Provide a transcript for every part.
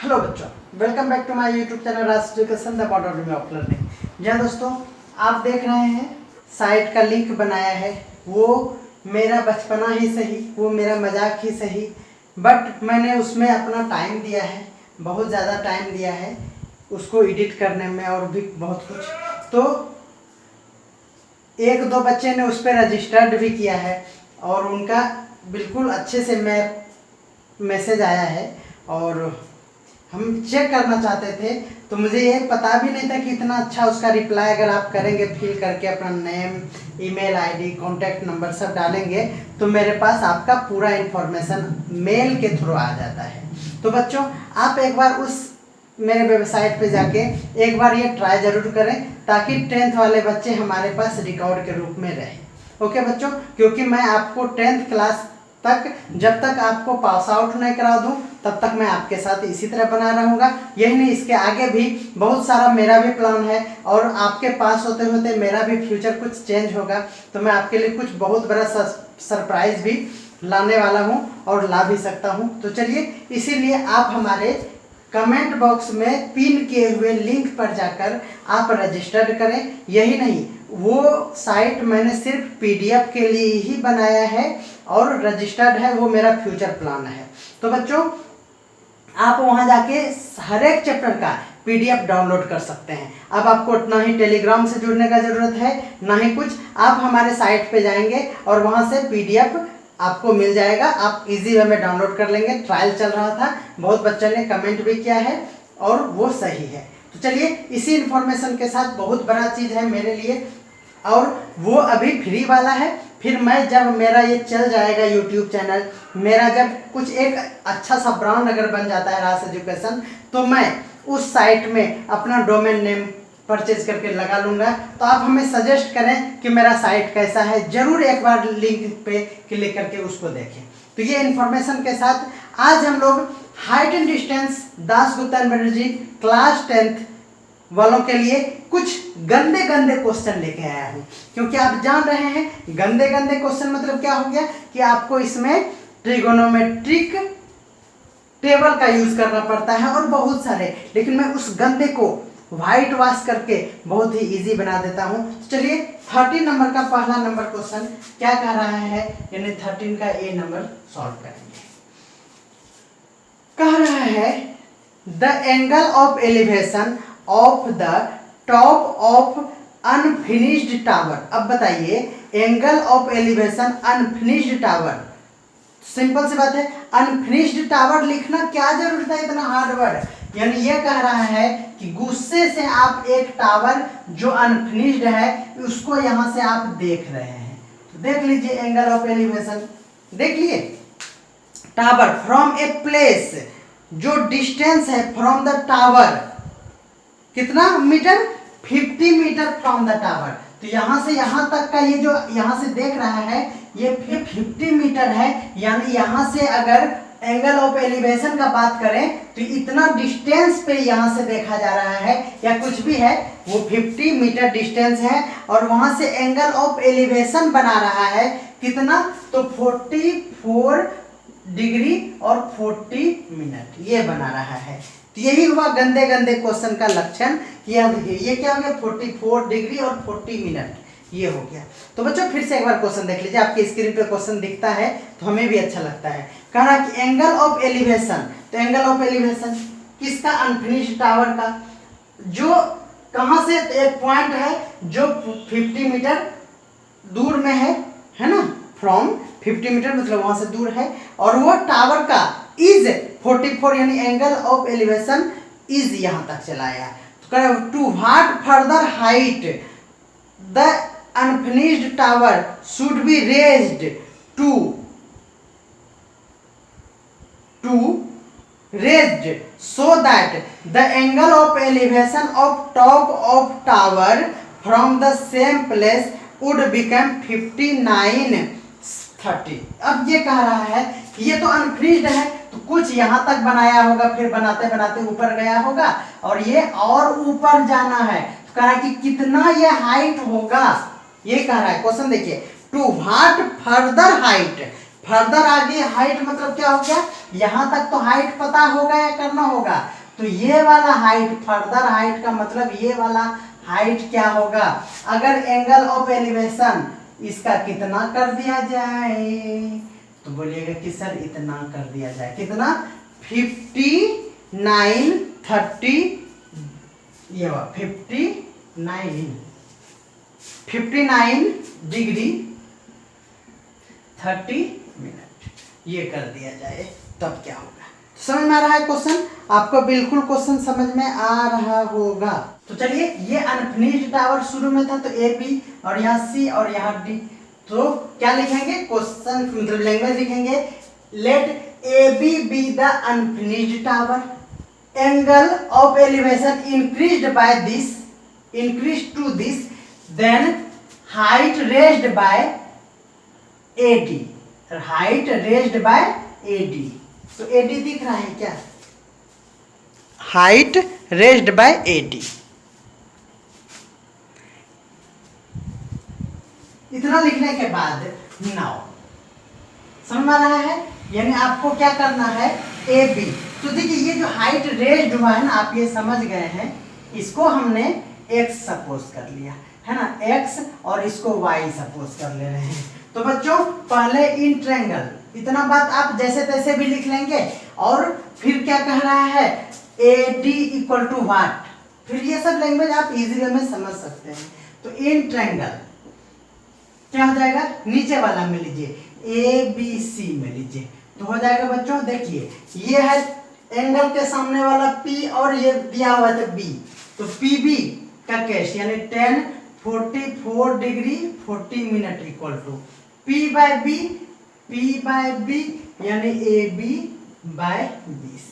Hello बच्चों, welcome back to my YouTube channel Raj education the border of learning. जहाँ दोस्तों आप देख रहे हैं साइट का लिंक बनाया है, वो मेरा बचपना ही सही, वो मेरा मजाक ही सही, बट मैंने उसमें अपना टाइम दिया है, बहुत ज़्यादा टाइम दिया है उसको एडिट करने में और भी बहुत कुछ। तो एक दो बच्चे ने उस पर रजिस्टर्ड भी किया है और उनका बिल्कुल अच्छे से मैसेज आया है और हम चेक करना चाहते थे। तो मुझे ये पता भी नहीं था कि इतना अच्छा उसका रिप्लाई अगर आप करेंगे, फिल करके अपना name, email ID, contact number सब डालेंगे तो मेरे पास आपका पूरा इन्फॉर्मेशन मेल के थ्रू आ जाता है। तो बच्चों आप एक बार उस मेरे वेबसाइट पे जाके एक बार ये ट्राई ज़रूर करें ताकि 10th वाले बच्चे हमारे पास रिकॉर्ड के रूप में रहें। ओके बच्चों, क्योंकि मैं आपको 10th क्लास तक जब तक आपको पास आउट नहीं करा दूं तब तक मैं आपके साथ इसी तरह बना रहूँगा। यही नहीं, इसके आगे भी बहुत सारा मेरा भी प्लान है और आपके पास होते होते मेरा भी फ्यूचर कुछ चेंज होगा। तो मैं आपके लिए कुछ बहुत बड़ा सरप्राइज भी लाने वाला हूँ और ला भी सकता हूँ। तो चलिए, इसीलिए आप हमारे कमेंट बॉक्स में पिन किए हुए लिंक पर जाकर आप रजिस्टर्ड करें। यही नहीं, वो साइट मैंने सिर्फ पीडीएफ के लिए ही बनाया है और रजिस्टर्ड है, वो मेरा फ्यूचर प्लान है। तो बच्चों आप वहां जाके हर एक चैप्टर का पीडीएफ डाउनलोड कर सकते हैं। अब आपको ना ही टेलीग्राम से जुड़ने का ज़रूरत है ना ही कुछ, आप हमारे साइट पे जाएंगे और वहां से पीडीएफ आपको मिल जाएगा, आप इजी वे में डाउनलोड कर लेंगे। ट्रायल चल रहा था, बहुत बच्चों ने कमेंट भी किया है और वो सही है। तो चलिए, इसी इन्फॉर्मेशन के साथ बहुत बड़ा चीज़ है मेरे लिए और वो अभी फ्री वाला है। फिर मैं जब मेरा ये चल जाएगा यूट्यूब चैनल, मेरा जब कुछ एक अच्छा सा ब्रांड अगर बन जाता है राज एजुकेशन, तो मैं उस साइट में अपना डोमेन नेम परचेज करके लगा लूँगा। तो आप हमें सजेस्ट करें कि मेरा साइट कैसा है, ज़रूर एक बार लिंक पे क्लिक करके उसको देखें। तो ये इन्फॉर्मेशन के साथ आज हम लोग height and distance Dasgupta Banerjee class 10th वालों के लिए कुछ गंदे गंदे क्वेश्चन लेके आया हूँ। क्योंकि आप जान रहे हैं गंदे गंदे क्वेश्चन मतलब क्या हो गया कि आपको इसमें ट्रिगोनोमेट्रिक टेबल का यूज करना पड़ता है और बहुत सारे, लेकिन मैं उस गंदे को व्हाइट वॉश करके बहुत ही इजी बना देता हूँ। तो चलिए 13 नंबर का पहला नंबर क्वेश्चन क्या कह रहा है, यानी 13 का ए नंबर सॉल्व करेंगे। कह रहा है the angle of elevation of the top of unfinished tower. अब बताइए, angle of elevation unfinished tower, simple सी बात है, अनफिनिश्ड टावर लिखना क्या जरूरत है इतना हार्ड वर्ड। यानी ये कह रहा है कि गुस्से से आप एक टावर जो अनफिनिश्ड है उसको यहां से आप देख रहे हैं। तो देख लीजिए एंगल ऑफ एलिवेशन, देख लिए टावर फ्रॉम ए प्लेस, जो डिस्टेंस है फ्रॉम द टावर कितना metre, 50 metre from the tower. तो यहां से यहां तक का ये जो यहां से देख रहा है ये 50 मीटर है। यानी यहां से अगर एंगल ऑफ एलिवेशन का बात करें तो इतना डिस्टेंस पे यहां से देखा जा रहा है या कुछ भी है, वो 50 मीटर डिस्टेंस है और वहां से एंगल ऑफ एलिवेशन बना रहा है कितना, तो 44 डिग्री और 40 मिनट ये बना रहा है। तो यही हुआ गंदे गंदे क्वेश्चन का लक्षण। ये क्या हो गया, 44 डिग्री और 40 मिनट ये हो गया। तो बच्चों फिर से एक बार क्वेश्चन देख लीजिए, आपकी स्क्रीन पे क्वेश्चन दिखता है तो हमें भी अच्छा लगता है। कह रहा कि एंगल ऑफ एलिवेशन, तो एंगल ऑफ एलिवेशन किसका, अनफिनिश्ड टावर का, जो कहां से एक पॉइंट है जो 50 मीटर दूर में है ना, फ्रॉम 50 मीटर मतलब वहां से दूर है, और वो टावर का इज 44 यानी एंगल ऑफ एलिवेशन इज यहां तक चलाया। तो to what further height the unfinished tower should be raised so that the angle of elevation of top of tower from the same place would become 59:30। अब ये कह रहा है कि ये तो अनफिनिश्ड है तो कुछ यहाँ तक बनाया होगा, फिर बनाते बनाते ऊपर गया होगा और ये और ऊपर जाना है। तो कह रहा है कि कितना ये हाइट होगा, ये कह रहा है क्वेश्चन देखिए, to what further height, further आगे हाइट मतलब क्या हो गया, यहां तक तो हाइट पता होगा या करना होगा, तो ये वाला हाइट, फर्दर हाइट का मतलब ये वाला हाइट क्या होगा, अगर एंगल ऑफ एलिवेशन इसका कितना कर दिया जाए, तो बोलिएगा कि सर इतना कर दिया जाए, कितना 59 30, ये 59 डिग्री 30 मिनट ये कर दिया जाए, तब क्या होगा। समझ में आ रहा है क्वेश्चन, आपको बिल्कुल क्वेश्चन समझ में आ रहा होगा। तो चलिए, ये अनफिनिश्ड टावर शुरू में था, तो ए बी और यहाँ सी और यहाँ डी, तो क्या लिखेंगे क्वेश्चन, मतलब लैंग्वेज लिखेंगे, let A B the unfinished tower, angle of elevation increased by this, increase to this, then height raised by AD, height raised by AD. तो एडी दिख रहा है क्या, हाइट रेज्ड बाय एडी। इतना लिखने के बाद नाउ समझ में आ रहा है, यानी आपको क्या करना है, ए बी। तो देखिए ये जो हाइट रेज्ड हुआ है ना, आप ये समझ गए हैं, इसको हमने x सपोज कर लिया है ना, x, और इसको y सपोज कर ले रहे हैं। तो बच्चों पहले इन ट्रायंगल, इतना बात आप जैसे तैसे भी लिख लेंगे, और फिर क्या कह रहा है, AD इक्वल टू व्हाट, फिर ये सब लैंग्वेज आप इजी वे में समझ सकते हैं। तो इन ट्रायंगल क्या हो जाएगा, नीचे वाला में लीजिए ABC में लीजिए, तो हो जाएगा बच्चों, देखिए ये है एंगल के सामने वाला P और ये दिया हुआ है B, तो PB का केस यानी 10 44 degree 40 minute equal to P by B यानी AB बाय BC।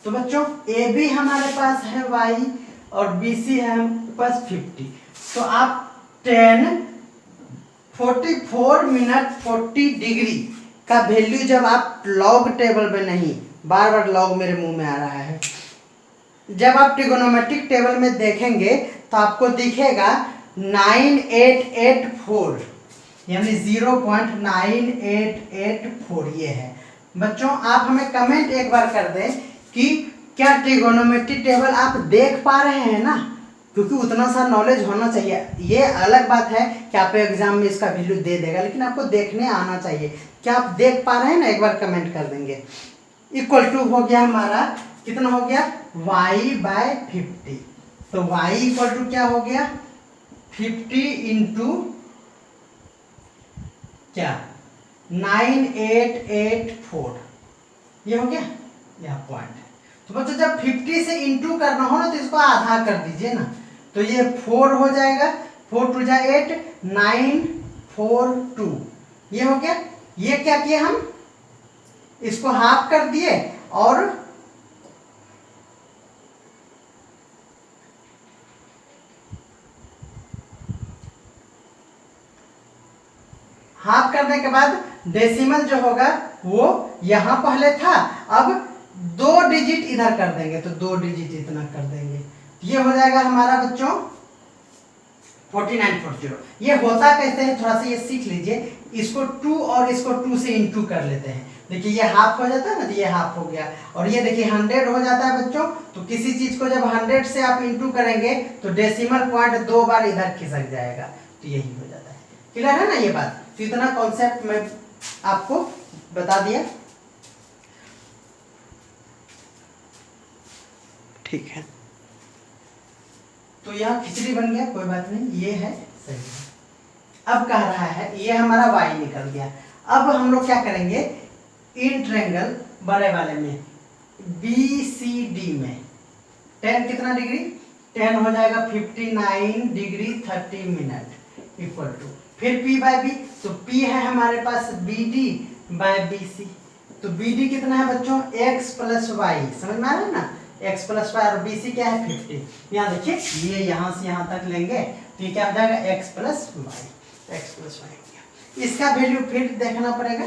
तो बच्चों AB हमारे पास है y और BC है हमारे पास 50, तो आप 10 44 मिनट 40 डिग्री का वैल्यू जब आप लॉग टेबल में, नहीं बार बार लॉग मेरे मुंह में आ रहा है, जब आप ट्रिगोनोमेट्रिक टेबल में देखेंगे तो आपको दिखेगा 9884 यानी 0.9884 ये है। बच्चों आप हमें कमेंट एक बार कर दें कि क्या ट्रिगोनोमेट्रिक टेबल आप देख पा रहे हैं ना, क्योंकि उतना सा नॉलेज होना चाहिए। ये अलग बात है कि आप एग्जाम में इसका वैल्यू दे देगा, लेकिन आपको देखने आना चाहिए। क्या आप देख पा रहे हैं ना, एक बार कमेंट कर देंगे। इक्वल टू हो गया हमारा, कितना हो गया, y बाय 50, तो y इक्वल टू क्या हो गया 50 इंटू क्या 9884, ये हो गया यह पॉइंट। तो बच्चों जब 50 से इंटू करना हो ना, तो इसको आधा कर दीजिए ना, तो ये 4 हो जाएगा, 4 टू जा 8 942, ये हो गया। ये क्या किया हम, इसको हाफ कर दिए और हाफ करने के बाद डेसिमल जो होगा वो यहां पहले था, अब 2 डिजिट इधर कर देंगे, तो 2 डिजिट इतना कर देंगे, ये हो जाएगा हमारा बच्चों 4940। ये होता कैसे है थोड़ा सा ये सीख लीजिए, इसको 2 और इसको 2 से इंटू कर लेते हैं। देखिए ये हाफ हो जाता है ना, तो ये हाफ हो गया, और ये देखिए 100 हो जाता है बच्चों। तो किसी चीज को जब 100 से आप इंटू करेंगे तो डेसिमल पॉइंट 2 बार इधर खिसक जाएगा, तो यही हो जाता है। क्लियर है ना ये बात, तो इतना कॉन्सेप्ट मैं आपको बता दिया, ठीक है। तो यह खिचड़ी बन गया, कोई बात नहीं, ये है सही है। अब कह रहा है ये हमारा y निकल गया। अब हम लोग क्या करेंगे, इन ट्रायंगल बड़े वाले में BCD में 10 कितना डिग्री, 10 हो जाएगा 59 डिग्री 30 मिनट इक्वल टू, फिर P बाय B, तो P है हमारे पास BD बाय BC, तो BD कितना है बच्चों x प्लस वाई, समझ में आ रहा है ना, x प्लस वाई, और BC क्या है 50। यहाँ देखिए ये यहाँ से यहाँ तक लेंगे तो ये क्या हो जाएगा x plus y, x plus y हो गया। इसका वैल्यू फिर देखना पड़ेगा,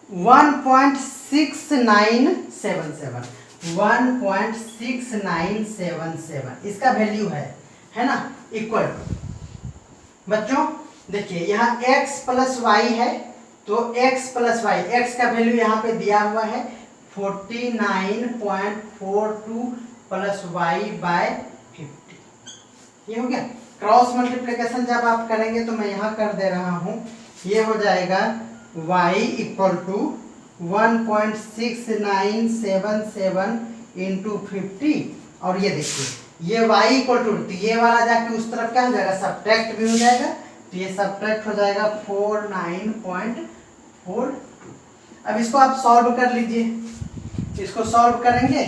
1.6977, 1.6977 इसका वैल्यू है ना, इक्वल टू बच्चों देखिए यहाँ x प्लस वाई है, तो x प्लस वाई, x का वैल्यू यहाँ पे दिया हुआ है 49.42 प्लस वाई बाय 50। ये हो गया। क्रॉस मल्टीप्लिकेशन जब आप करेंगे तो मैं यहाँ कर दे रहा हूँ, ये हो जाएगा y इक्वल टू 1.6977 इंटू 50। और ये देखिए ये y इक्वल टू, तो ये वाला जाके उस तरफ क्या हो जाएगा, सब्ट्रैक्ट भी हो जाएगा, तो ये सब्ट्रैक्ट हो जाएगा 49.42। अब इसको आप सॉल्व कर लीजिए, इसको सॉल्व करेंगे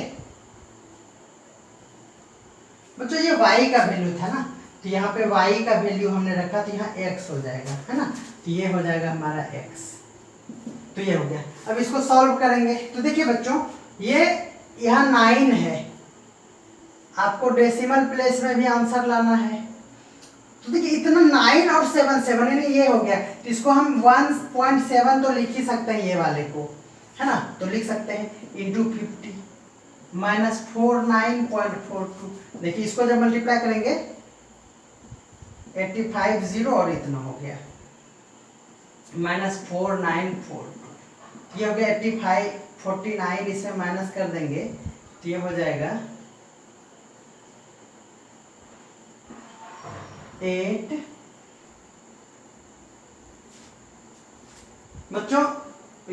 बच्चों, ये y का वैल्यू था ना, तो यहाँ पे y का वैल्यू हमने रखा तो यहाँ x हो जाएगा, है ना, तो ये हो जाएगा हमारा x, तो ये हो गया। अब इसको सॉल्व करेंगे तो देखिए बच्चों, ये यहाँ 9 है, आपको डेसिमल प्लेस में भी आंसर लाना है, तो देखिए इतना 9 और 7 यानी ये हो गया, तो इसको हम 1.7 तो लिख ही सकते हैं ये वाले को, है ना, तो लिख सकते हैं इंटू 50 माइनस 49.42। देखिए इसको जब मल्टीप्लाई करेंगे 85 और इतना हो गया माइनस 4942, ये हो गया 85 49, इसमें माइनस कर देंगे तो ये हो जाएगा 8। बच्चों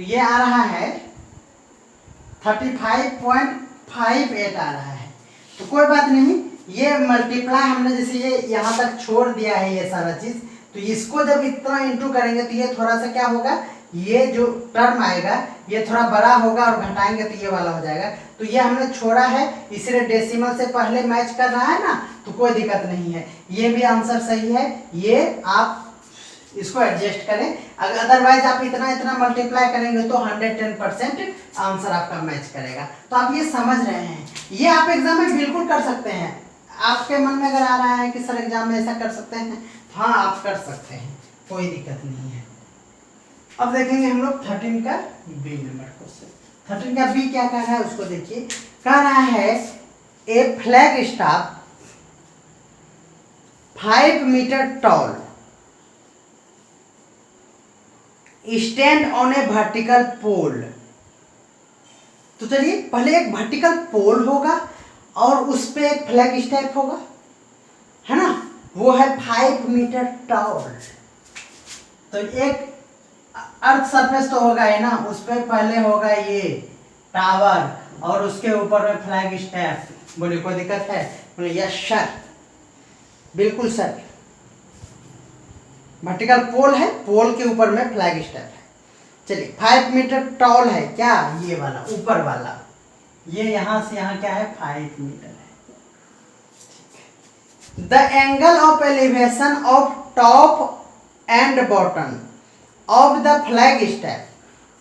ये आ रहा है 35.58 आ रहा है, तो कोई बात नहीं, ये मल्टीप्लाई हमने जैसे ये यहाँ तक छोड़ दिया है ये सारा चीज, तो इसको जब इतना इंटू करेंगे तो ये थोड़ा सा क्या होगा, ये जो टर्म आएगा ये थोड़ा बड़ा होगा और घटाएंगे तो ये वाला हो जाएगा, तो ये हमने छोड़ा है इसलिए डेसिमल से पहले मैच कर रहा है ना, तो कोई दिक्कत नहीं है, ये भी आंसर सही है, ये आप इसको एडजस्ट करें। अगर अदरवाइज आप इतना मल्टीप्लाई करेंगे तो 110% आंसर आपका मैच करेगा। तो आप ये समझ रहे हैं, ये आप एग्जाम में बिल्कुल कर सकते हैं। आपके मन में अगर आ रहा है कि सर एग्जाम में ऐसा कर सकते हैं, हाँ आप कर सकते हैं, कोई दिक्कत नहीं है। अब देखेंगे हम लोग 13 का बी नंबर क्वेश्चन। 13 का बी क्या कह रहा है उसको देखिए, कह रहा है a flag staff 5 metre tall stand on a vertical pole. तो चलिए पहले एक वर्टिकल पोल होगा और उस पे एक फ्लैग स्टैप होगा, है ना, वो है 5 मीटर टॉल। तो एक अर्थ सरफेस तो होगा है ना, उस पे पहले होगा ये टावर और उसके ऊपर में फ्लैग स्टैप। बोले कोई दिक्कत है? बोले यस सर, बिल्कुल सर। वर्टिकल पोल है, पोल के ऊपर में फ्लैग स्टैप है। चलिए 5 मीटर टॉल है क्या, ये वाला ऊपर वाला, ये यहां से यहां क्या है 5 मीटर है। The angle of elevation of top and bottom of the flag step.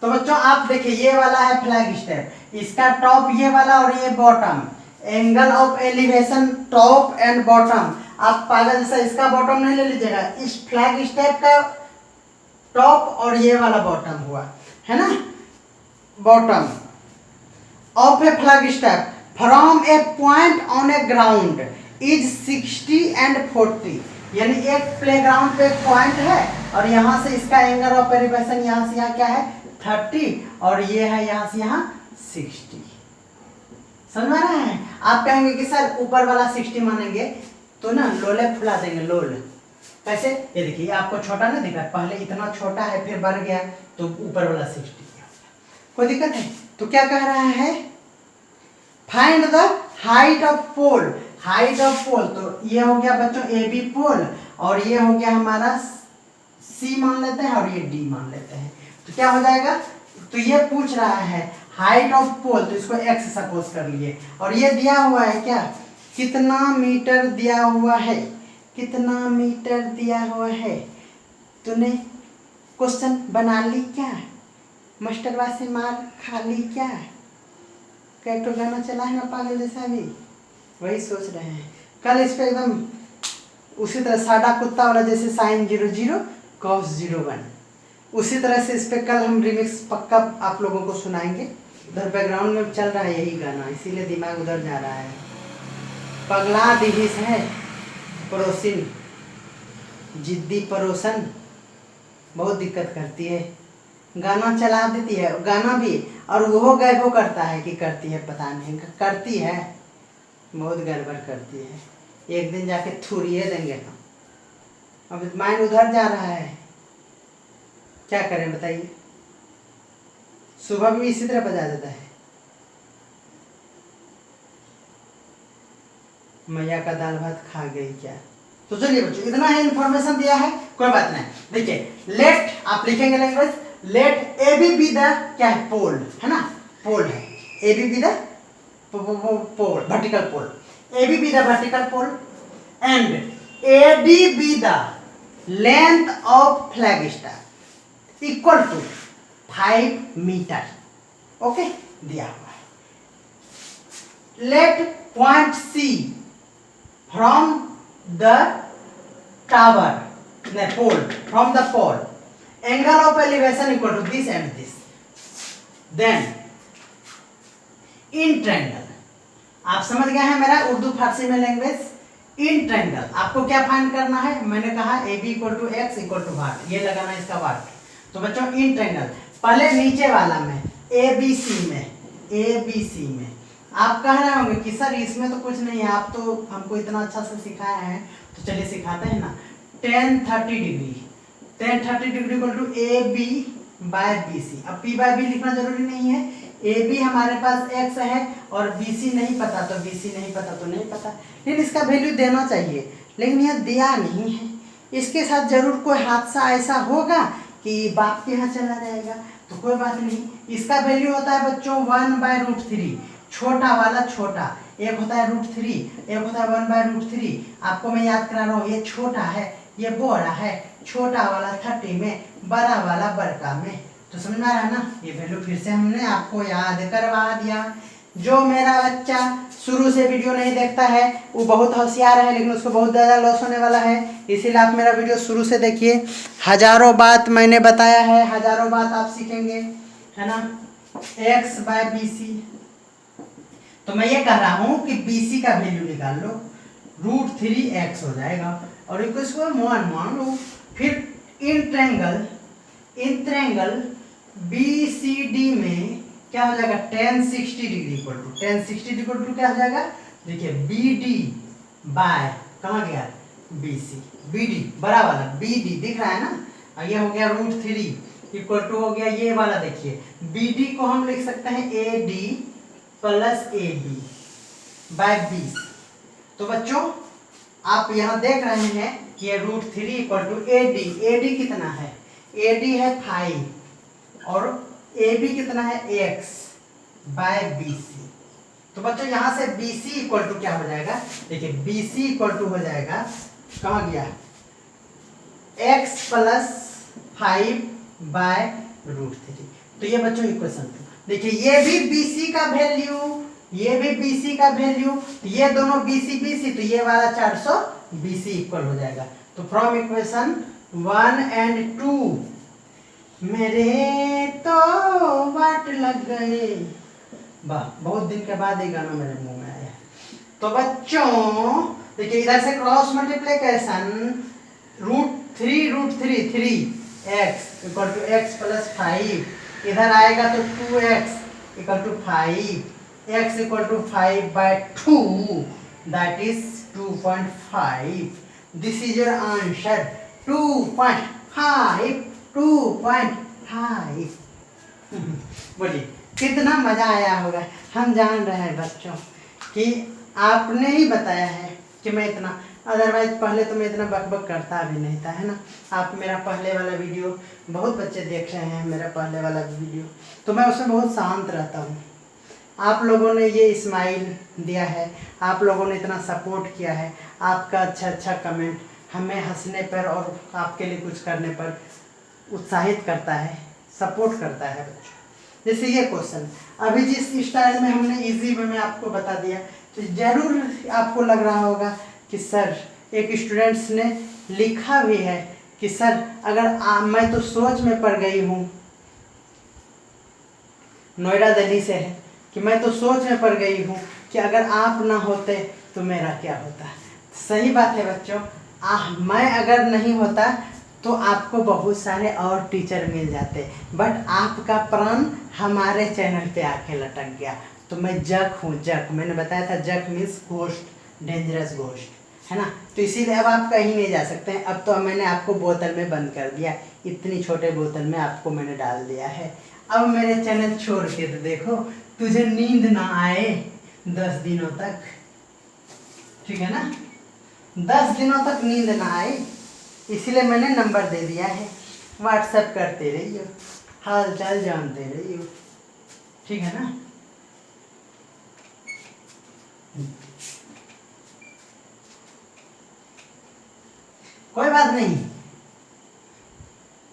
तो बच्चों आप देखिए ये वाला है फ्लैग स्टैप, इसका टॉप ये वाला और ये bottom. Angle of elevation top and bottom, आप पागल जैसा इसका बॉटम नहीं ले लीजिएगा, इस फ्लैग स्टैप का टॉप और ये वाला बॉटम हुआ, है ना, bottom of A flag step from A point on A ground is 60 and 40। यानी एक प्लेग्राउंड पे एक पॉइंट है और यहाँ से इसका एंगल ऑफ एलिवेशन यहाँ से यहाँ क्या है 30 और ये है यहाँ से यहाँ 60। समझ में रहा है? आप कहेंगे कि सर ऊपर वाला 60 मानेंगे तो ना लोले फुला देंगे, लोल कैसे? ये देखिए आपको छोटा ना दिखा, पहले इतना छोटा है फिर बढ़ गया तो ऊपर वाला 60। कोई दिक्कत है? तो क्या कह रहा है, find the height of pole. Height of pole, तो ये हो गया बच्चों ए बी पोल और ये हो गया हमारा सी मान लेते हैं और ये डी मान लेते हैं, तो क्या हो जाएगा? तो ये पूछ रहा है हाइट ऑफ पोल, तो इसको एक्स सपोज कर लिए और ये दिया हुआ है क्या, कितना मीटर दिया हुआ है, कितना मीटर दिया हुआ है। तूने क्वेश्चन बना ली क्या, मास्टरवा से मार खा ली क्या, कैटो गाना चला है ना पागल जैसा भी, वही सोच रहे हैं। कल इस पे एकदम उसी तरह सादा कुत्ता वाला जैसे साइन 00 कॉस 01, उसी तरह से इस पे कल हम रिमिक्स पक्का आप लोगों को सुनाएंगे। उधर बैकग्राउंड में चल रहा है यही गाना, इसीलिए दिमाग उधर जा रहा है। पगला दिहिस है पड़ोसिन, जिद्दी पड़ोसन बहुत दिक्कत करती है। गाना चला देती है, गाना भी, और वो गैबो करता है कि करती है, पता नहीं करती है, बहुत गड़बड़ करती है। एक दिन जाके थूरिए देंगे हम। अब माइंड उधर जा रहा है, क्या करें बताइए। सुबह भी इसी तरह बजा देता है। मैया का दाल भात खा गई क्या। तो चलिए बच्चों, इतना है इंफॉर्मेशन दिया है, कोई बात नहीं। देखिए, लेट आप लिखेंगे language, let A B be the क्या है, पोल है ना, पोल है, A B be the pole, vertical pole, A B be the vertical pole and A D be the length of flag star equal to 5 metre. Okay, दिया हुआ है। Let point C from the tower, pole, from the pole, angle of elevation equal to this and this, then in triangle, आप समझ गए हैं मेरा उर्दू फारसी में language. In triangle आपको क्या फाइंड करना है, मैंने कहा A B equal to X equal to what, ये लगाना इसका वाट। तो बच्चों इन ट्रायंगल पहले नीचे वाला में ए बी सी में, ए बी सी में आप कह रहे होंगे कि सर इसमें तो कुछ नहीं है, आप तो हमको इतना अच्छा से सिखाया है, तो चलिए सिखाते हैं ना। tan 30 degree, tan 30 degree equal to A B by B C. अब पी बाय बी लिखना जरूरी नहीं है, ए बी हमारे पास एक्स है और बी सी नहीं पता, तो बी सी नहीं पता तो नहीं पता, लेकिन इसका वैल्यू देना चाहिए, लेकिन यह दिया नहीं है। इसके साथ जरूर कोई हादसा ऐसा होगा कि बाप के यहाँ चला जाएगा, तो कोई बात नहीं। इसका वैल्यू होता है बच्चों 1/√3, छोटा वाला छोटा, एक होता है √3, एक होता है 1/√3। आपको मैं याद करा रहा हूँ, ये छोटा है, ये बड़ा है, छोटा वाला 30 में, बड़ा वाला बड़का में। तो समझ में आ रहा है ना, ये वैल्यू फिर से हमने आपको याद करवा दिया। जो मेरा बच्चा शुरू से वीडियो नहीं देखता है वो बहुत होशियार है, लेकिन उसको बहुत ज़्यादा लॉस होने वाला है, इसीलिए आप मेरा वीडियो शुरू से देखिए। हजारों बात मैंने बताया है, हजारों बात आप सीखेंगे, है ना। x बाय बी सी, तो मैं ये कह रहा हूँ कि बी सी का वैल्यू निकाल लो, √3x हो जाएगा, और इसको 1 मान लो। फिर in triangle B C D में क्या हो जाएगा, tan 60 degree equal to, tan 60 equal to क्या हो जाएगा, देखिए बी डी बाय कहाँ गया, बी सी, बी डी बड़ा वाला बी डी दिख रहा है ना, ये हो गया √3 इक्वल टू हो गया ये वाला, देखिए बी डी को हम लिख सकते हैं A D plus A B by B. तो बच्चों आप यहाँ देख रहे हैं कि ये √3 इक्वल टू ए डी कितना है, ए डी है 5 और ए बी कितना है x बाय बी सी। तो बच्चों यहाँ से बी सी इक्वल टू क्या हो जाएगा, देखिए बी सी इक्वल टू हो जाएगा, कहाँ गया, x प्लस 5 बाय √3। तो ये बच्चों इक्वेशन, देखिए ये भी बी सी का वैल्यू, ये भी बी सी का वैल्यू, तो ये दोनों बी सी, तो ये वाला 400 बी सी इक्वल हो जाएगा। तो फ्रॉम इक्वेशन 1 and 2 मेरे तो वाट लग गए, वाह बहुत दिन के बाद ये गाना मेरे मुंह में आया। तो बच्चों देखिए इधर से cross multiplication √3 3x equal to x plus 5, इधर आएगा तो 2x equal to 5, x equal to 5/2, that is 2.5। This is your answer, 2.5। बोलिए कितना मजा आया होगा। हम जान रहे हैं बच्चों कि आपने ही बताया है कि मैं इतना, अदरवाइज पहले तो मैं इतना बकबक करता भी नहीं था, है ना। आप मेरा पहले वाला वीडियो बहुत बच्चे देख रहे हैं, मेरा पहले वाला वीडियो, तो मैं उसमें बहुत शांत रहता हूँ। आप लोगों ने ये स्माइल दिया है, आप लोगों ने इतना सपोर्ट किया है, आपका अच्छा कमेंट हमें हंसने पर और आपके लिए कुछ करने पर उत्साहित करता है, सपोर्ट करता है बच्चों। जैसे ये क्वेश्चन अभी जिस स्टाइल में हमने इजी वे में आपको बता दिया, तो जरूर आपको लग रहा होगा कि सर, एक स्टूडेंट्स ने लिखा भी है कि सर अगर मैं तो सोच में पड़ गई हूँ, नोएडा दिल्ली से है, कि मैं तो सोच में पड़ गई हूँ कि अगर आप ना होते तो मेरा क्या होता। सही बात है बच्चों, मैं अगर नहीं होता तो आपको बहुत सारे और टीचर मिल जाते, बट आपका प्राण हमारे चैनल पे आके लटक गया। तो मैं जक हूँ, जक, मैंने बताया था जक मीन्स घोस्ट, डेंजरस घोस्ट, है ना। तो इसीलिए अब आप कहीं नहीं जा सकते हैं। अब तो मैंने आपको बोतल में बंद कर दिया, इतनी छोटे बोतल में आपको मैंने डाल दिया है। अब मेरे चैनल छोड़ के तो देखो, तुझे नींद ना आए 10 दिनों तक, ठीक है ना, 10 दिनों तक नींद ना आए, इसीलिए मैंने नंबर दे दिया है। व्हाट्सएप करते रहिए, हाल चाल जानते रहिए, ठीक है ना। कोई बात नहीं,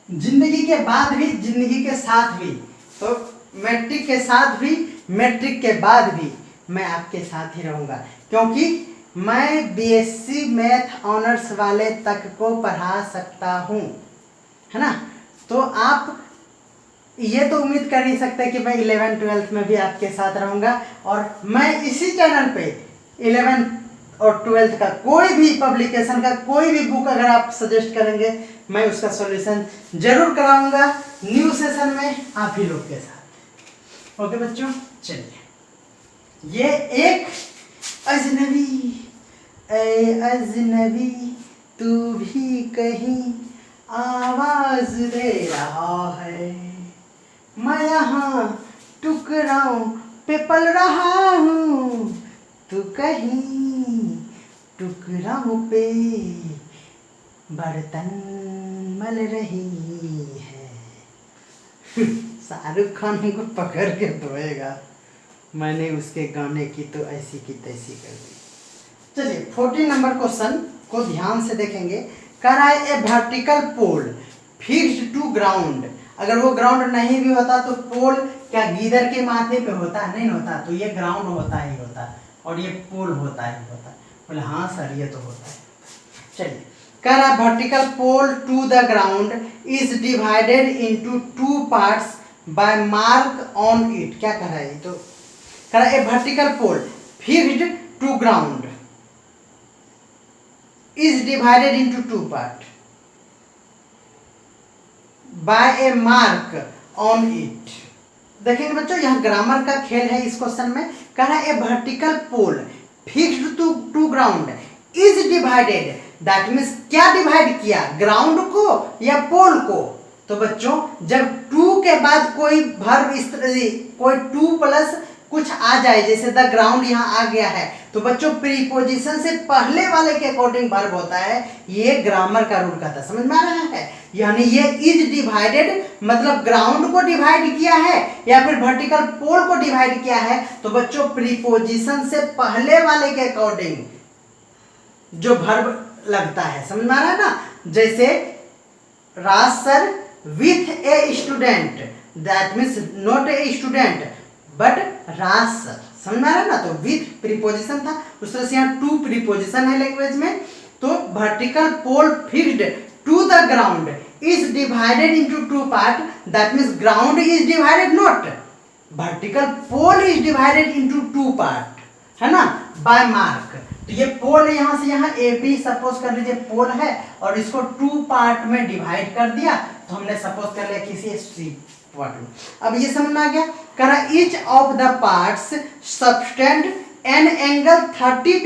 जिंदगी के बाद भी, जिंदगी के साथ भी, तो मैट्रिक के साथ भी, मैट्रिक के बाद भी मैं आपके साथ ही रहूँगा, क्योंकि मैं बीएससी मैथ ऑनर्स वाले तक को पढ़ा सकता हूँ, है ना। तो आप ये तो उम्मीद कर नहीं सकते कि मैं 11th 12th में भी आपके साथ रहूँगा। और मैं इसी चैनल पे 11th और 12th का कोई भी पब्लिकेशन का कोई भी बुक अगर आप सजेस्ट करेंगे, मैं उसका सॉल्यूशन जरूर कराऊंगा न्यू सेशन में आप ही लोग के साथ। ओके बच्चों, चलिए, ये एक अजनबी, ऐ अजनबी तू भी कहीं आवाज दे रहा है, मैं यहाँ टुकड़ों पे पल रहा हूँ, तू कहीं टुकड़ों पे बर्तन मल रही है। शाहरुख खान को पकड़ के धोएगा, मैंने उसके गाने की तो ऐसी की तैसी कर दी। चलिए 14 नंबर क्वेश्चन को ध्यान से देखेंगे। कह रहा है a vertical pole fixed to ground, अगर वो ग्राउंड नहीं भी होता तो पोल क्या गीदर के माथे पे होता, नहीं होता, तो ये ग्राउंड होता ही होता और ये पोल होता ही होता। बोले हाँ सर ये तो होता है। चलिए, कह रहा है vertical pole to the ground is divided into 2 parts by mark on it. क्या कह रहा है, तो कह रहा है a vertical pole fixed to ground is divided into 2 parts by a mark on it। देखेंगे बच्चों, यहाँ ग्रामर का खेल है इस क्वेश्चन में। कह रहा है a vertical pole fixed to ground is divided, that means क्या डिवाइड किया, ग्राउंड को या पोल को। तो बच्चों जब 2 के बाद कोई वर्ब इस तरह, कोई 2 प्लस कुछ आ जाए, जैसे द ग्राउंड यहाँ आ गया है, तो बच्चों प्रीपोजिशन से पहले वाले के अकॉर्डिंग वर्ब होता है। ये ग्रामर का रूल का था, समझ में आ रहा है। यानी ये इज डिवाइडेड मतलब ग्राउंड को डिवाइड किया है या फिर वर्टिकल पोल को डिवाइड किया है, तो बच्चों प्रीपोजिशन से पहले वाले के अकॉर्डिंग जो वर्ब लगता है, समझ में आ रहा है ना। जैसे Raj sir with a student, that means not a student but Raj sir, समझ में आ रहा है ना। तो विथ प्रीपोजिशन था, उस तरह से यहाँ 2 प्रीपोजिशन है लैंग्वेज में। तो vertical pole fixed to the ground is divided into 2 part, that means ground is divided not, vertical pole is divided into 2 part, है ना, बाय मार्क। तो ये पोल यहाँ से यहाँ ए बी सपोज कर लीजिए पोल है और इसको 2 पार्ट में डिवाइड कर दिया, तो हमने सपोज कर लिया किसी सी। अब ये समझ में आ गया। कह रहा each of the parts subtend an angle 30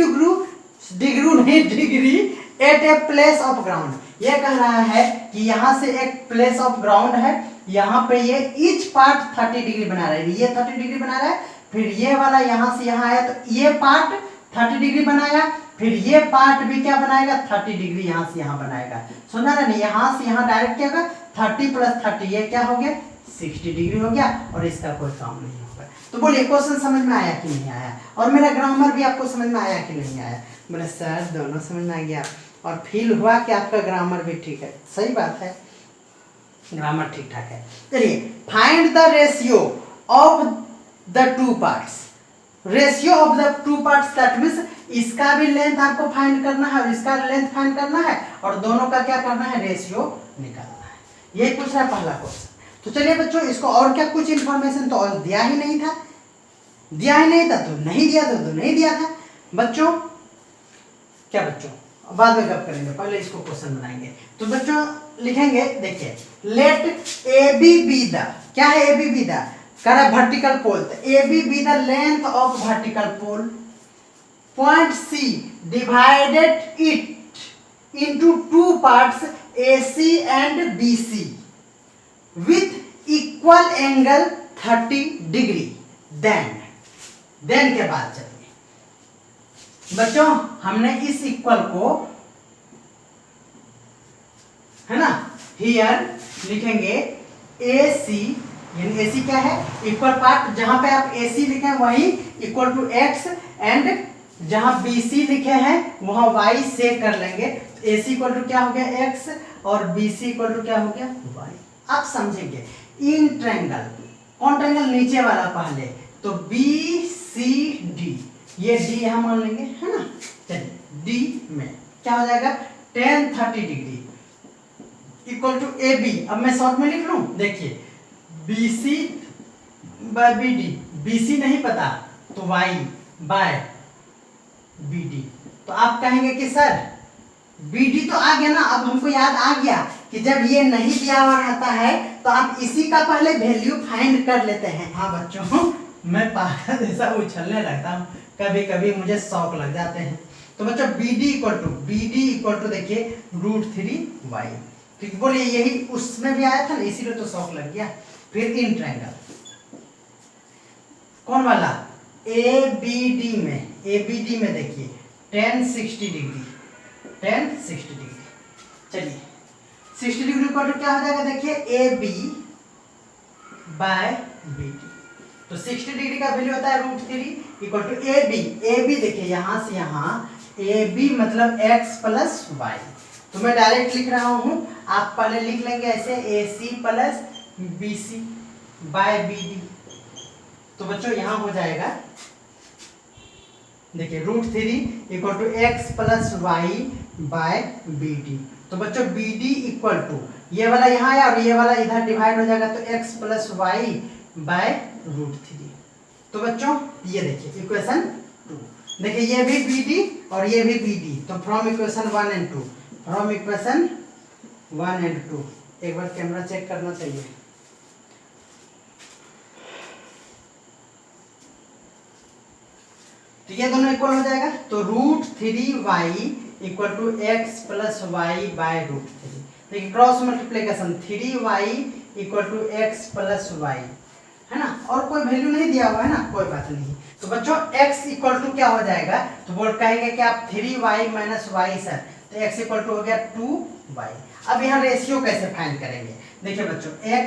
degree at a place of ground. ये कह रहा है कि यहाँ से एक प्लेस ऑफ ग्राउंड है, यहाँ पे ये ईच पार्ट 30 डिग्री बना रहा है, ये 30 डिग्री बना रहा है, फिर ये वाला यहाँ से यहाँ आया तो ये पार्ट 30 डिग्री बनाया, फिर ये पार्ट भी क्या बनाएगा 30 डिग्री यहाँ से यहाँ बनाएगा। सुना ना, नहीं यहाँ से यहाँ डायरेक्ट क्या होगा 30 + 30 ये क्या हो गया 60 डिग्री हो गया और इसका कोई काम नहीं होगा। तो बोलिए क्वेश्चन समझ में आया कि नहीं आया, और मेरा ग्रामर भी आपको समझ में आया कि नहीं आया। बोले सर दोनों समझ में आ गया और फील हुआ कि आपका ग्रामर भी ठीक है। सही बात है, ग्रामर ठीक ठाक है। चलिए find the ratio of the 2 parts. Ratio of the 2 parts that means इसका भी लेंथ आपको फाइंड करना है और इसका लेंथ फाइंड करना है और दोनों का क्या करना है रेशियो निकालना है। ये पूछ रहा है पहला क्वेश्चन। तो चलिए बच्चों इसको और क्या कुछ इंफॉर्मेशन तो और दिया ही नहीं था, दिया ही नहीं था तो नहीं दिया था तो नहीं दिया था बच्चों। क्या बच्चों बाद में गप करेंगे, पहले इसको क्वेश्चन बनाएंगे। तो बच्चों लिखेंगे, देखिए लेट ए बी द, क्या है ए बी द, कह वर्टिकल पोल, तो A B the length of vertical pole, point C divided it into two parts AC and BC with equal angle 30 degree. Then के बाद चलिए बच्चों, हमने इस इक्वल को, है ना, हियर लिखेंगे AC, यानी AC क्या है, इक्वल पार्ट, जहां पे आप AC लिखे वही इक्वल टू x, एंड जहां BC लिखे हैं वहां y से कर लेंगे। तो AC इक्वल टू क्या हो गया x और BC इक्वल टू क्या हो गया y। आप समझेंगे इन ट्रायंगल, कौन ट्रायंगल, नीचे वाला पहले, तो BCD, ये D यहां मान लेंगे, है ना। चलिए D में क्या हो जाएगा, tan 30 degree equal to AB। अब मैं शॉर्ट में लिख लूं, देखिए BC बाय BD, BC नहीं पता तो y बाय BD, तो आप कहेंगे कि सर BD तो आ गया ना, अब हमको याद आ गया कि जब ये नहीं दिया हुआ रहता है तो आप इसी का पहले वैल्यू फाइंड कर लेते हैं। हाँ बच्चों, मैं पागल जैसा उछलने लगता हूँ, कभी कभी मुझे शौक लग जाते हैं। तो बच्चों BD इक्वल टू देखिए √3y, क्योंकि बोलिए यही उसमें भी आया था ना, इसीलिए तो शौक लग गया। फिर इन ट्रायंगल कौन वाला, ABD में देखिए tan 60 डिग्री, चलिए 60 डिग्री इक्वल टू क्या हो जाएगा, देखिए AB बाय BD, तो 60 डिग्री का वैल्यू होता है √3 इक्वल टू AB देखिए यहां से यहां AB मतलब x प्लस y, तो मैं डायरेक्ट लिख रहा हूं, आप पहले लिख लेंगे ऐसे AC plus BC by BD। तो बच्चों यहां हो जाएगा, देखिए √3 equal to x plus y by BD। तो बच्चों BD इक्वल टू ये वाला यहाँ है और ये वाला इधर डिवाइड हो जाएगा, तो x प्लस y बाय √3। तो बच्चों ये देखिए इक्वेशन 2, देखिए ये भी BD और ये भी BD, तो फ्रॉम इक्वेशन 1 एंड 2, एक बार कैमरा चेक करना चाहिए। तो ये दोनों इक्वल हो जाएगा, तो √3y equal to x plus y by √3। देखिए cross multiplication 3y equal to x plus y, है ना, और कोई वैल्यू नहीं दिया हुआ है ना, कोई बात नहीं। तो बच्चों x इक्वल टू क्या हो जाएगा, तो बोल कहेंगे कि आप 3y माइनस वाई सर, तो x इक्वल टू हो गया 2y। अब यहाँ रेशियो कैसे फाइंड करेंगे, देखिए बच्चों x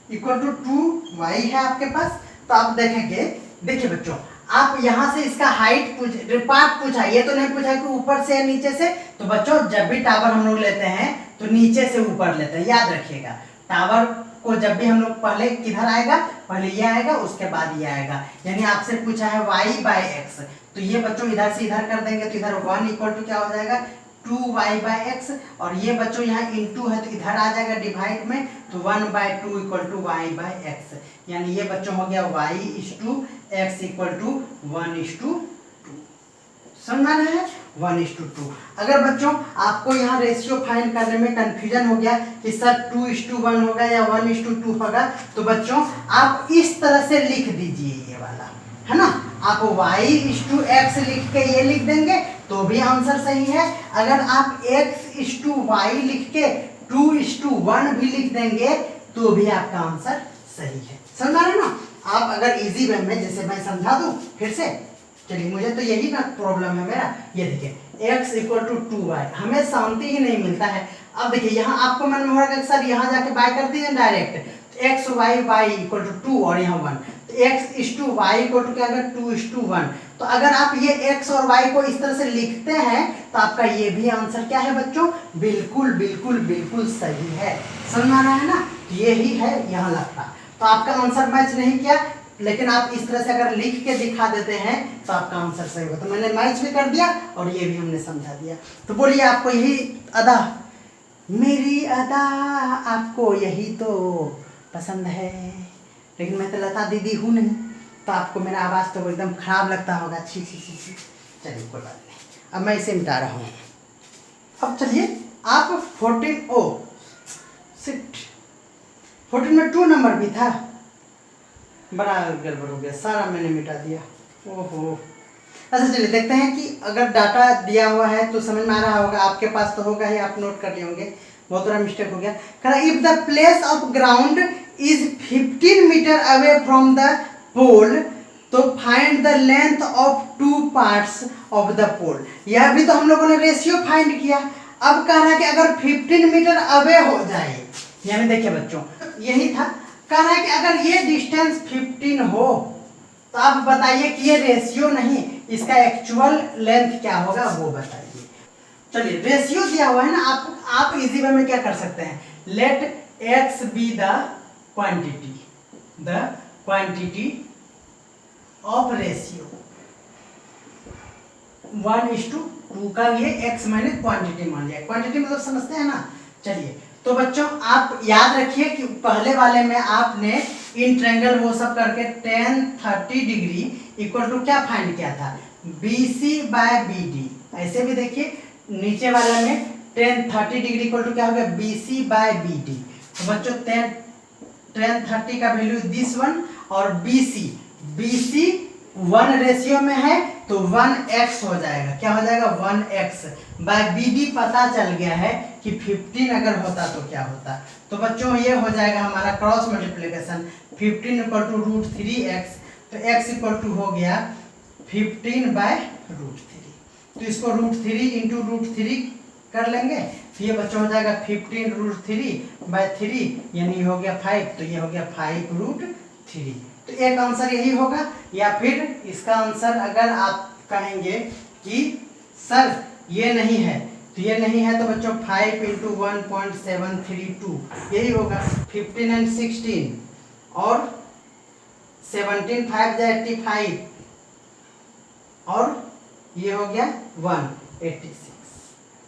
इक्वल टू 2y है आपके पास, तो आप देखेंगे, देखिए बच्चों आप यहां से इसका हाइट पार्ट पूछा, ये तो नहीं पूछा कि ऊपर से या नीचे से। तो बच्चों जब भी टावर हम लोग लेते हैं तो नीचे से ऊपर लेते हैं, याद रखिएगा। टावर को जब भी हम लोग पहले किधर आएगा, पहले ये आएगा उसके बाद ये आएगा, यानी आपसे पूछा है y बाय x, तो ये बच्चों इधर से इधर कर देंगे, तो इधर 1 इक्वल टू क्या हो जाएगा 2y बाय x, और ये बच्चों यहाँ इनटू है तो इधर आ जाएगा डिवाइड में, तो 1/2 equal to y by x, यानी ये बच्चों हो गया y/x इक्वल टू 1:2। समझ में है 1:2। अगर बच्चों आपको यहाँ रेशियो फाइंड करने में कंफ्यूजन हो गया कि सर 2:1 होगा या 1:2 होगा, तो बच्चों आप इस तरह से लिख दीजिए, ये वाला है ना, आप y/x लिख के ये लिख देंगे तो भी आंसर सही है। अगर आप x/y लिख के 2:1 भी लिख देंगे तो भी आपका आंसर सही है। समझ रहे ना आप, अगर इजी वे में जैसे मैं समझा दूं फिर से, चलिए मुझे तो यही ना प्रॉब्लम है मेरा, ये देखिए x इक्वल टू 2y, हमें शांति ही नहीं मिलता है। अब देखिए यहाँ आपको मन में हो रहा है सर यहाँ जाके बाय कर दीजिए direct, x y equal to 2 और यहाँ 1, तो x/y इक्वल टू क्या होगा 2:1। तो अगर आप ये x और y को इस तरह से लिखते हैं तो आपका ये भी आंसर क्या है बच्चों, बिल्कुल बिल्कुल बिल्कुल सही है। समझ में आ रहा है ना, यही है यहाँ लगता। तो आपका आंसर मैच नहीं किया, लेकिन आप इस तरह से अगर लिख के दिखा देते हैं तो आपका आंसर सही होगा। तो मैंने मैच भी कर दिया और ये भी हमने समझा दिया। तो बोलिए आपको यही अदा, मेरी अदा आपको यही तो पसंद है, लेकिन मैं तो लता दीदी हूँ नहीं, तो आपको मेरा आवाज़ तो एकदम खराब लगता होगा, छी छी छी छी। चलिए कोई बात नहीं, अब मैं इसे मिटा रहा हूँ। अब चलिए आप 14 में 2 नंबर भी था, बड़ा गड़बड़ हो गया, सारा मैंने मिटा दिया। ओहो। अच्छा चलिए देखते हैं कि अगर डाटा दिया हुआ है तो समझ में आ रहा होगा, आपके पास तो होगा ही, आप नोट कर लिए होंगे। बहुत बड़ा मिस्टेक हो गया। कह if the place of ground is 15 metre away from the pole तो find the length of 2 parts of the pole. यह भी तो हम लोगों ने रेशियो फाइंड किया। अब कह रहा है कि अगर 15 मीटर अवे हो जाए, यानी देखिए बच्चों यही था, कह रहा है कि अगर ये डिस्टेंस 15 हो तो आप बताइए कि ये रेशियो नहीं, इसका एक्चुअल लेंथ क्या होगा वो बताइए। चलिए रेशियो दिया हुआ है ना, आप इजी वे में क्या कर सकते हैं, let x be the quantity of ratio 1:2 का ये x मैंने क्वांटिटी मान लिया। क्वांटिटी मतलब समझते हैं ना। चलिए तो बच्चों आप याद रखिए कि पहले वाले में आपने इन ट्रायंगल वो सब करके tan 30 डिग्री इक्वल टू क्या फाइंड किया था, BC बाय BD। ऐसे भी देखिए नीचे वाले में tan 30 डिग्री इक्वल टू क्या हो गया, BC बाय BD। तो बच्चों tan 30 का वैल्यू दिस वन और BC 1 रेशियो में है तो 1x हो जाएगा। क्या हो जाएगा, 1x बाय BD पता चल गया है कि 15 अगर होता तो क्या होता। तो बच्चों ये हो जाएगा हमारा cross multiplication 15 equal to √3x, तो x इक्वल टू हो गया 15 बाय √3। तो इसको √3 इंटू √3 कर लेंगे, तो ये बच्चों हो जाएगा 15 √3 बाय 3 यानी हो गया 5, तो ये हो गया 5√3। तो एक आंसर यही होगा। या फिर इसका आंसर अगर आप कहेंगे कि सर ये नहीं है, तो ये नहीं है तो बच्चों 5 इंटू 1.732 यही होगा। 15 and 16 और 17 5 85 और ये हो गया 186।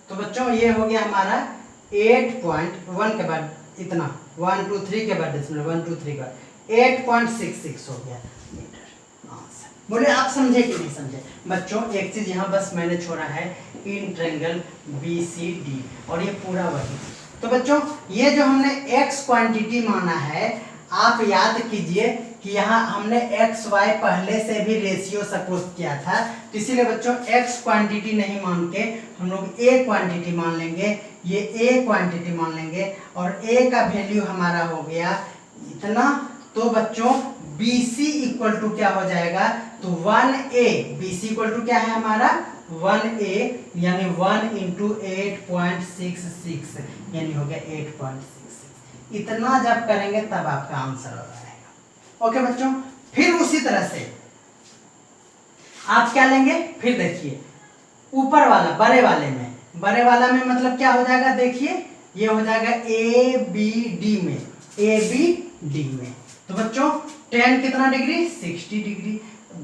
तो बच्चों ये हो गया हमारा 8.1 के बाद इतना 1 2 3 के बाद डेसिमल 1 2 3 का 8.66 हो गया मीटर आंसर। बोले आप समझे कि नहीं समझे बच्चों। एक चीज यहाँ बस मैंने छोड़ा है, इन ट्रायंगल BCD, और ये पूरा वही। तो बच्चों ये जो हमने x क्वांटिटी माना है, आप याद कीजिए कि यहाँ हमने x y पहले से भी रेशियो सपोज किया था, तो इसीलिए बच्चों x क्वांटिटी नहीं मान के हम लोग a क्वांटिटी मान लेंगे, ये a क्वांटिटी मान लेंगे और a का वैल्यू हमारा हो गया इतना। तो बच्चों BC इक्वल टू क्या हो जाएगा, तो 1a, BC इक्वल टू क्या है हमारा 1a यानी 1 इंटू 8.66 यानी हो गया 8.66। इतना जब करेंगे तब आपका आंसर हो जाएगा। ओके बच्चों, फिर उसी तरह से आप क्या लेंगे, फिर देखिए ऊपर वाला बड़े वाला में मतलब क्या हो जाएगा, देखिए ये हो जाएगा ABD में। तो बच्चों tan कितना डिग्री 60 डिग्री।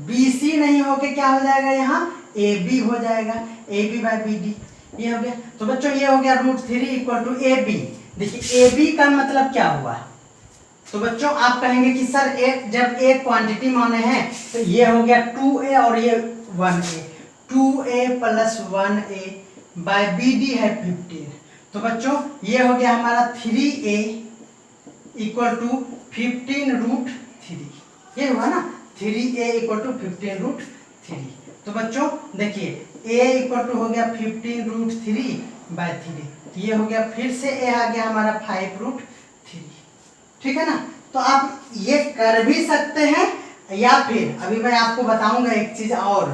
BC नहीं होके क्या हो जाएगा यहाँ AB हो जाएगा, AB बाय BD ये हो गया। तो बच्चों ये हो गया √3 इक्वल टू AB। देखिए AB का मतलब क्या हुआ, तो बच्चों आप कहेंगे कि सर जब एक क्वांटिटी माने हैं तो ये हो गया 2a और ये 1a, 2a plus 1a bye BD है 15। तो बच्चों ये हो गया हमारा 3a इक्वल टू 15√3, ये हुआ ना 3a इक्वल टू 15√3। तो बच्चों देखिए a इक्वल टू हो गया 15√3 बाय 3, ये हो गया फिर से a आ गया हमारा 5√3, ठीक है ना। तो आप ये कर भी सकते हैं या फिर अभी मैं आपको बताऊंगा एक चीज और।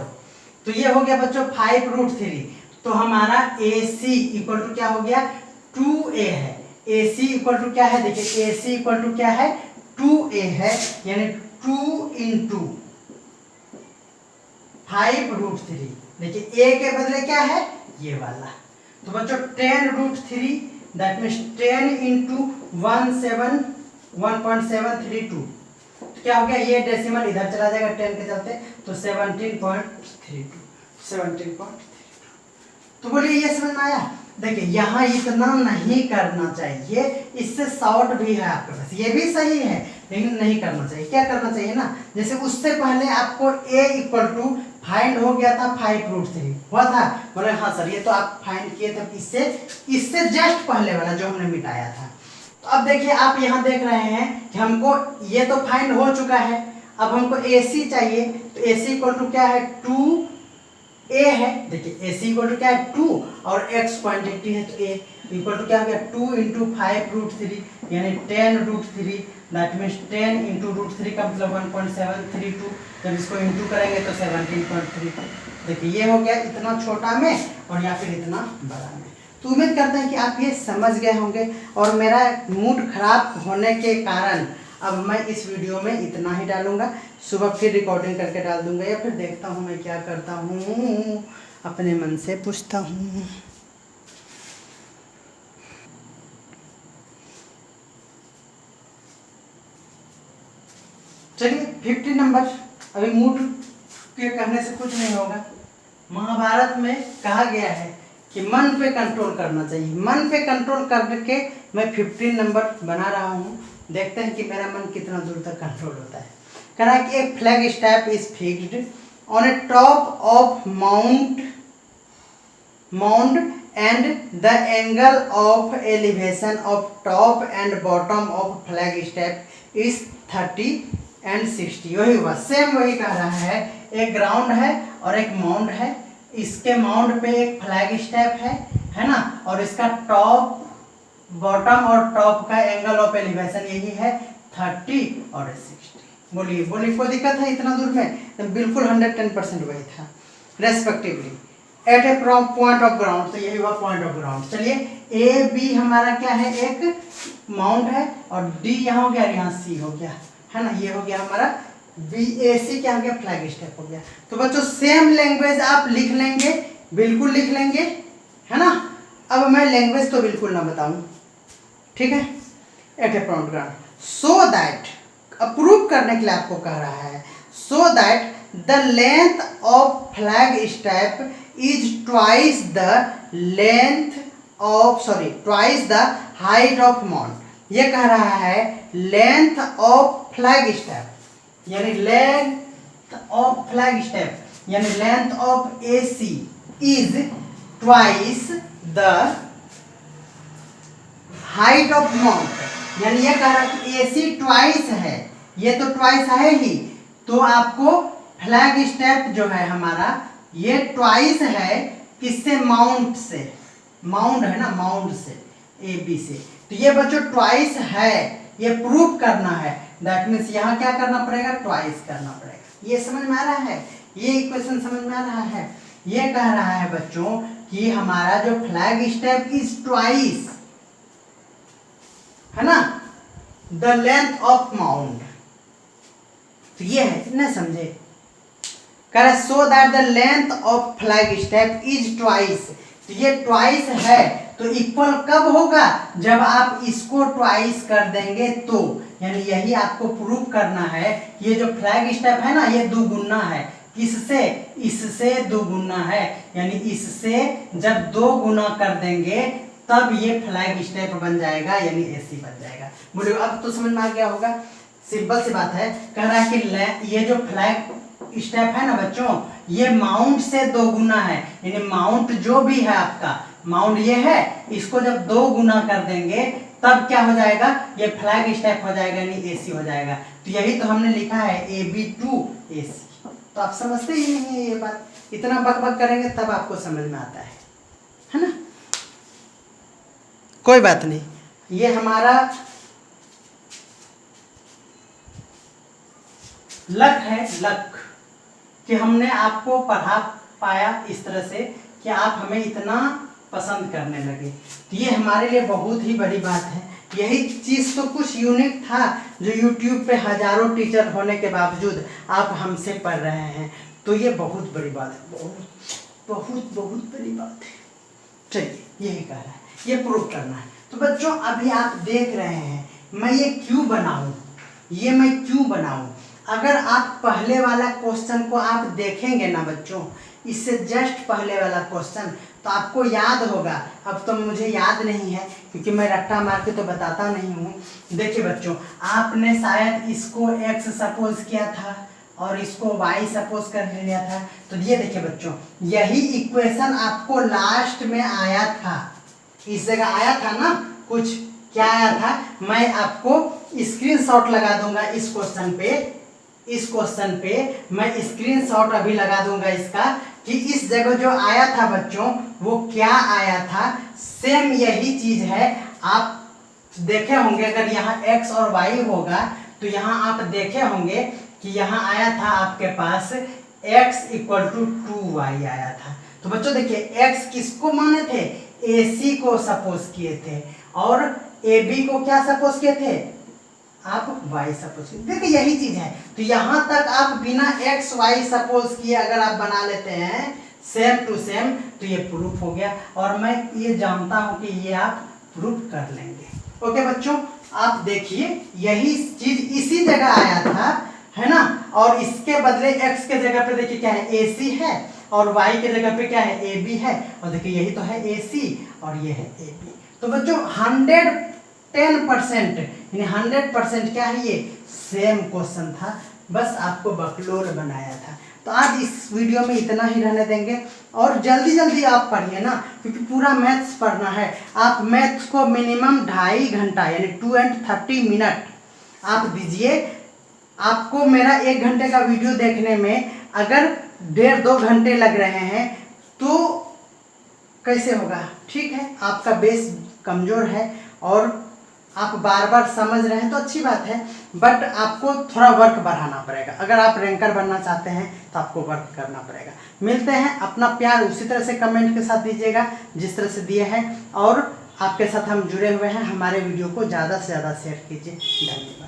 तो ये हो गया बच्चों 5√3, तो हमारा AC इक्वल टू क्या हो गया 2a है। AC इक्वल टू क्या है, देखिए AC इक्वल टू क्या है 2a है, यानी 2 इंटू 5√3। देखिए a के बदले क्या है ये वाला। तो बच्चों 10√3 दैट मीन्स 10 इंटू 1.732। तो क्या हो गया, ये डेसिमल इधर चला जाएगा 10 के चलते, तो 17.32। तो बोलिए ये समझ में आया। देखिए यहाँ इतना नहीं करना चाहिए, इससे शॉर्ट भी है आपके पास, ये भी सही है लेकिन नहीं करना चाहिए। क्या करना चाहिए ना, जैसे उससे पहले आपको a इक्वल टू फाइंड हो गया था 5√3 हुआ था, बोले हाँ सर ये तो आप फाइंड किए थे, इससे जस्ट पहले वाला जो हमने मिटाया था। तो अब देखिए आप यहाँ देख रहे हैं कि हमको ये तो फाइंड हो चुका है, अब हमको AC चाहिए। तो AC इक्वल टू क्या है 2a है। देखिए AC इक्वल टू क्या है 2 और x क्वांटिटी है तो a इक्वल टू क्या हो गया 2 × 5√3 यानी 10√3, दैट मीन्स 10 × √3 का मतलब 1.732, जब इसको इंटू करेंगे तो 17.3। देखिए ये हो गया इतना छोटा में और या फिर इतना बड़ा में। तो उम्मीद करते हैं कि आप ये समझ गए होंगे, और मेरा मूड खराब होने के कारण अब मैं इस वीडियो में इतना ही डालूंगा, सुबह फिर रिकॉर्डिंग करके डाल दूंगा, या फिर देखता हूँ मैं क्या करता हूँ, अपने मन से पूछता हूँ। चलिए 50 नंबर, अभी मूड के कहने से कुछ नहीं होगा। महाभारत में कहा गया है कि मन पे कंट्रोल करना चाहिए, मन पे कंट्रोल करके मैं 15 नंबर बना रहा हूँ। देखते हैं कि मेरा मन कितना दूर तक कंट्रोल होता है। कह रहा है कि एक flag step is fixed on A top of mound and the angle of elevation of top and bottom of flag step is 30 and 60। वही हुआ, सेम वही कह रहा है। एक ग्राउंड है और एक माउंड है, इसके माउंड पे एक फ्लैग स्टैप है ना, और इसका टॉप बॉटम और टॉप का एंगल ऑफ एलिवेशन यही है 30 और 60। बोलिए कोई दिक्कत है इतना दूर में? तो बिल्कुल 110% वही था respectively at a point of ground. तो यही हुआ पॉइंट ऑफ ग्राउंड। चलिए ए बी हमारा क्या है, एक माउंट है, और डी यहाँ हो गया, यहाँ सी हो गया, है ना, ये हो गया हमारा BAC, क्या हो गया फ्लैग स्टेप हो गया। तो बच्चों सेम लैंग्वेज आप लिख लेंगे, बिल्कुल लिख लेंगे, है ना। अब मैं लैंग्वेज तो बिल्कुल ना बताऊं, ठीक है। At a point ground so that, approve करने के लिए आपको कह रहा है, so that the length of flag step is twice the height of mount. ये कह रहा है लेंथ ऑफ फ्लैग स्टेप यानी लेंथ ऑफ फ्लैग स्टेप यानी length of AC is twice the height of mount. यानी ये कह रहा है कि AC ट्वाइस है, ये तो ट्वाइस है ही, तो आपको फ्लैग स्टेप जो है हमारा ये ट्वाइस है किससे, माउंट से, माउंट है ना, माउंट से AB से। तो ये बच्चों ट्वाइस है, ये प्रूव करना है, दैट मीन्स यहाँ क्या करना पड़ेगा, ट्वाइस करना पड़ेगा। ये समझ में आ रहा है, ये इक्वेशन समझ में आ रहा है। ये कह रहा है बच्चों कि हमारा जो फ्लैग स्टेप इज ट्वाइस, है ना, द लेंथ ऑफ माउंट। तो ये है, कितने समझे, कह रहा सो that the length of flag step is twice. तो ये ट्वाइस है, तो इक्वल कब होगा, जब आप इसको ट्वाइस कर देंगे तो, यानी यही आपको प्रूव करना है। ये जो फ्लैग स्टेप है ना, ये दुगुना है, किससे, इससे दुगुना है, यानी इससे जब 2 गुना कर देंगे तब ये फ्लैग स्टेप बन जाएगा, यानी AC बन जाएगा। बोलिए अब तो समझ में आ गया होगा, सिंपल सी बात है। कह रहा है कि ये जो फ्लैग स्टेप है ना बच्चों, ये माउंट से 2 गुना है, यानी माउंट जो भी है आपका, माउंट ये है, इसको जब 2 गुना कर देंगे तब क्या हो जाएगा, ये फ्लैग स्टेप हो जाएगा, यानी AC हो जाएगा। तो यही तो हमने लिखा है AB to AC। तो आप समझते ही नहीं है ये बात, इतना बक करेंगे तब आपको समझ में आता है ना। कोई बात नहीं, ये हमारा लक है, लक कि हमने आपको पढ़ा पाया इस तरह से कि आप हमें इतना पसंद करने लगे। तो ये हमारे लिए बहुत ही बड़ी बात है। यही चीज़ तो कुछ यूनिक था जो YouTube पे हजारों टीचर होने के बावजूद आप हमसे पढ़ रहे हैं, तो ये बहुत बड़ी बात है, बहुत बड़ी बात है। चलिए यही कह रहा है, ये प्रूव करना है। तो बच्चों अभी आप देख रहे हैं मैं ये क्यों बनाऊं, ये मैं क्यों बनाऊं। अगर आप पहले वाला क्वेश्चन को आप देखेंगे ना बच्चों, इससे जस्ट पहले वाला क्वेश्चन तो आपको याद होगा। अब तो मुझे याद नहीं है क्योंकि मैं रट्टा मार के तो बताता नहीं हूँ। देखिए बच्चों, आपने शायद इसको x सपोज किया था और इसको y सपोज कर लिया था। तो ये देखिए बच्चों, यही इक्वेशन आपको लास्ट में आया था, इस जगह आया था ना। कुछ क्या आया था, मैं आपको स्क्रीनशॉट लगा दूंगा इस क्वेश्चन पे मैं स्क्रीनशॉट अभी लगा दूंगा इसका, कि इस जगह जो आया था बच्चों वो क्या आया था। सेम यही चीज है, आप देखे होंगे। अगर यहाँ x और y होगा तो यहाँ आप देखे होंगे कि यहाँ आया था आपके पास x इक्वल टू 2y आया था। तो बच्चों देखिए, x किसको माने थे, AC को सपोज किए थे, और AB को क्या सपोज किए थे, आप y सपोज किए। देखिए यही चीज है। तो यहाँ तक आप बिना x y सपोज किए अगर आप बना लेते हैं सेम टू सेम तो ये प्रूफ हो गया, और मैं ये जानता हूँ कि ये आप प्रूफ कर लेंगे। ओके बच्चों, आप देखिए यही चीज इसी जगह आया था, है ना। और इसके बदले x के जगह पे देखिए क्या है, AC है, और y के जगह पे क्या है, AB है, और देखिए यही तो है AC और ये है AB। तो बच्चों 110% यानी 100% क्या है, ये सेम क्वेश्चन था, बस आपको बकलोल बनाया था। तो आज इस वीडियो में इतना ही रहने देंगे, और जल्दी जल्दी आप पढ़िए ना, क्योंकि पूरा मैथ्स पढ़ना है। आप मैथ्स को मिनिमम 2.5 घंटा यानी 2 and 30 मिनट आप दीजिए। आपको मेरा 1 घंटे का वीडियो देखने में अगर 1.5-2 घंटे लग रहे हैं तो कैसे होगा, ठीक है। आपका बेस कमज़ोर है और आप बार बार समझ रहे हैं तो अच्छी बात है, बट आपको थोड़ा वर्क बढ़ाना पड़ेगा। अगर आप रैंकर बनना चाहते हैं तो आपको वर्क करना पड़ेगा। मिलते हैं, अपना प्यार उसी तरह से कमेंट के साथ दीजिएगा जिस तरह से दिए हैं, और आपके साथ हम जुड़े हुए हैं। हमारे वीडियो को ज़्यादा से ज़्यादा शेयर कीजिए। धन्यवाद।